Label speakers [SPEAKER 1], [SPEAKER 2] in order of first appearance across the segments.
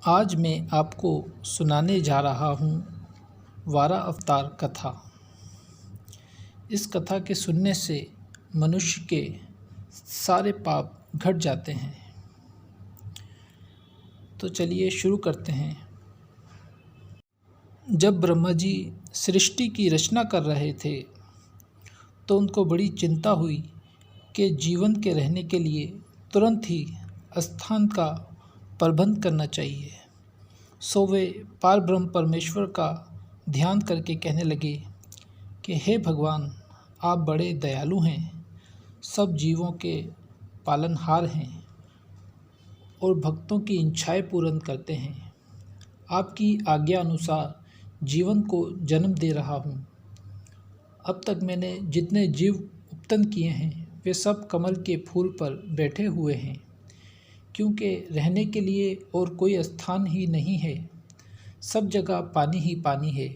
[SPEAKER 1] आज मैं आपको सुनाने जा रहा हूँ वारा अवतार कथा। इस कथा के सुनने से मनुष्य के सारे पाप घट जाते हैं। तो चलिए शुरू करते हैं। जब ब्रह्मा जी सृष्टि की रचना कर रहे थे तो उनको बड़ी चिंता हुई कि जीवन के रहने के लिए तुरंत ही स्थान का प्रबंध करना चाहिए। सो वे पारब्रह्म परमेश्वर का ध्यान करके कहने लगे कि हे भगवान, आप बड़े दयालु हैं, सब जीवों के पालनहार हैं और भक्तों की इच्छाएं पूर्ण करते हैं। आपकी आज्ञा अनुसार जीवन को जन्म दे रहा हूँ। अब तक मैंने जितने जीव उत्पन्न किए हैं वे सब कमल के फूल पर बैठे हुए हैं, क्योंकि रहने के लिए और कोई स्थान ही नहीं है। सब जगह पानी ही पानी है।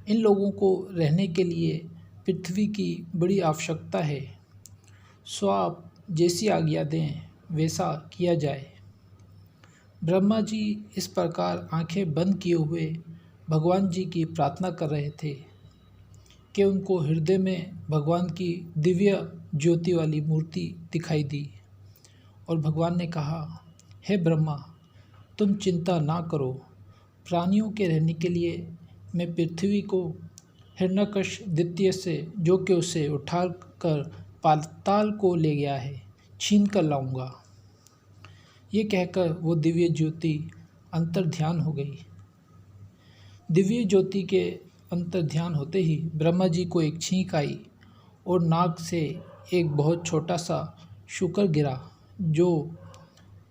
[SPEAKER 1] इन लोगों को रहने के लिए पृथ्वी की बड़ी आवश्यकता है। सो आप जैसी आज्ञा दें वैसा किया जाए। ब्रह्मा जी इस प्रकार आंखें बंद किए हुए भगवान जी की प्रार्थना कर रहे थे कि उनको हृदय में भगवान की दिव्य ज्योति वाली मूर्ति दिखाई दी और भगवान ने कहा, हे ब्रह्मा, तुम चिंता ना करो। प्राणियों के रहने के लिए मैं पृथ्वी को हिरण्यकश्यप द्वितीय से, जो कि उसे उठाकर पाताल को ले गया है, छीन कर लाऊंगा। ये कहकर वो दिव्य ज्योति अंतर्ध्यान हो गई। दिव्य ज्योति के अंतर्ध्यान होते ही ब्रह्मा जी को एक छींक आई और नाक से एक बहुत छोटा सा शुकर गिरा, जो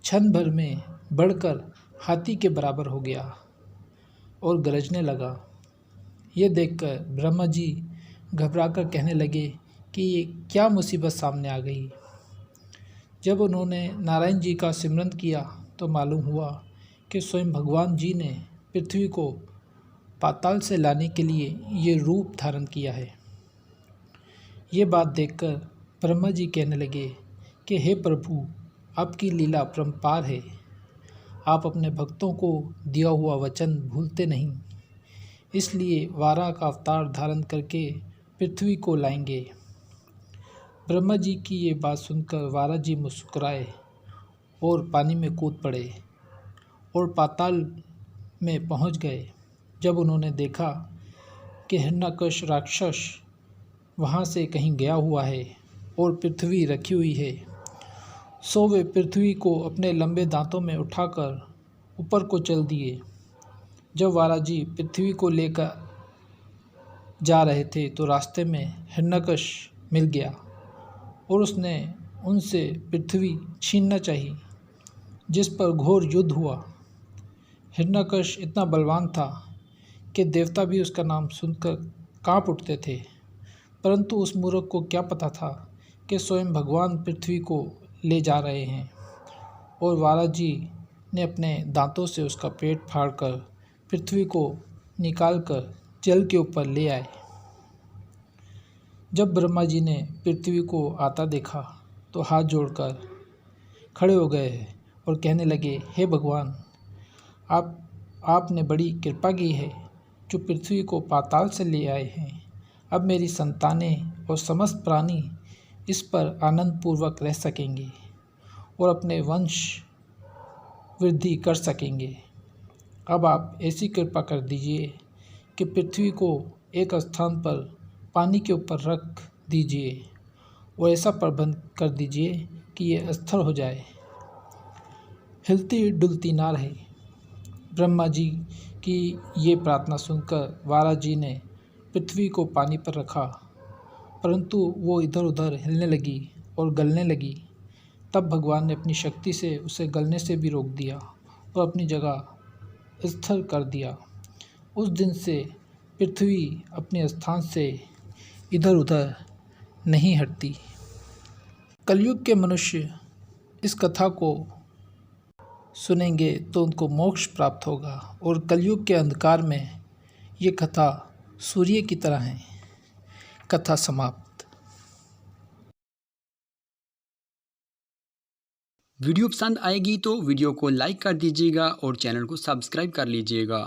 [SPEAKER 1] क्षण भर में बढ़कर हाथी के बराबर हो गया और गरजने लगा। ये देखकर ब्रह्मा जी घबराकर कहने लगे कि ये क्या मुसीबत सामने आ गई। जब उन्होंने नारायण जी का सिमरन किया तो मालूम हुआ कि स्वयं भगवान जी ने पृथ्वी को पाताल से लाने के लिए ये रूप धारण किया है। ये बात देखकर ब्रह्मा जी कहने लगे कि हे प्रभु, आपकी लीला परंपार है। आप अपने भक्तों को दिया हुआ वचन भूलते नहीं, इसलिए वारा का अवतार धारण करके पृथ्वी को लाएंगे। ब्रह्मा जी की ये बात सुनकर वारा जी मुस्कुराए और पानी में कूद पड़े और पाताल में पहुंच गए। जब उन्होंने देखा कि हिरण्यकश्यप राक्षस वहाँ से कहीं गया हुआ है और पृथ्वी रखी हुई है, सो वे पृथ्वी को अपने लंबे दांतों में उठाकर ऊपर को चल दिए। जब वारा जी पृथ्वी को लेकर जा रहे थे तो रास्ते में हिरण्यकश्यप मिल गया और उसने उनसे पृथ्वी छीनना चाहिए, जिस पर घोर युद्ध हुआ। हिरण्यकश्यप इतना बलवान था कि देवता भी उसका नाम सुनकर कांप उठते थे, परंतु उस मूर्ख को क्या पता था कि स्वयं भगवान पृथ्वी को ले जा रहे हैं। और वारा जी ने अपने दांतों से उसका पेट फाड़कर पृथ्वी को निकालकर जल के ऊपर ले आए। जब ब्रह्मा जी ने पृथ्वी को आता देखा तो हाथ जोड़कर खड़े हो गए और कहने लगे, हे भगवान, आपने बड़ी कृपा की है जो पृथ्वी को पाताल से ले आए हैं। अब मेरी संतानें और समस्त प्राणी इस पर आनंद पूर्वक रह सकेंगे और अपने वंश वृद्धि कर सकेंगे। अब आप ऐसी कृपा कर दीजिए कि पृथ्वी को एक स्थान पर पानी के ऊपर रख दीजिए और ऐसा प्रबंध कर दीजिए कि ये स्थिर हो जाए, हिलती डुलती ना रहे। ब्रह्मा जी की ये प्रार्थना सुनकर वारा जी ने पृथ्वी को पानी पर रखा, परंतु वो इधर उधर हिलने लगी और गलने लगी। तब भगवान ने अपनी शक्ति से उसे गलने से भी रोक दिया और अपनी जगह स्थिर कर दिया। उस दिन से पृथ्वी अपने स्थान से इधर उधर नहीं हटती। कलयुग के मनुष्य इस कथा को सुनेंगे तो उनको मोक्ष प्राप्त होगा और कलयुग के अंधकार में ये कथा सूर्य की तरह है। कथा समाप्त।
[SPEAKER 2] वीडियो पसंद आएगी तो वीडियो को लाइक कर दीजिएगा और चैनल को सब्सक्राइब कर लीजिएगा।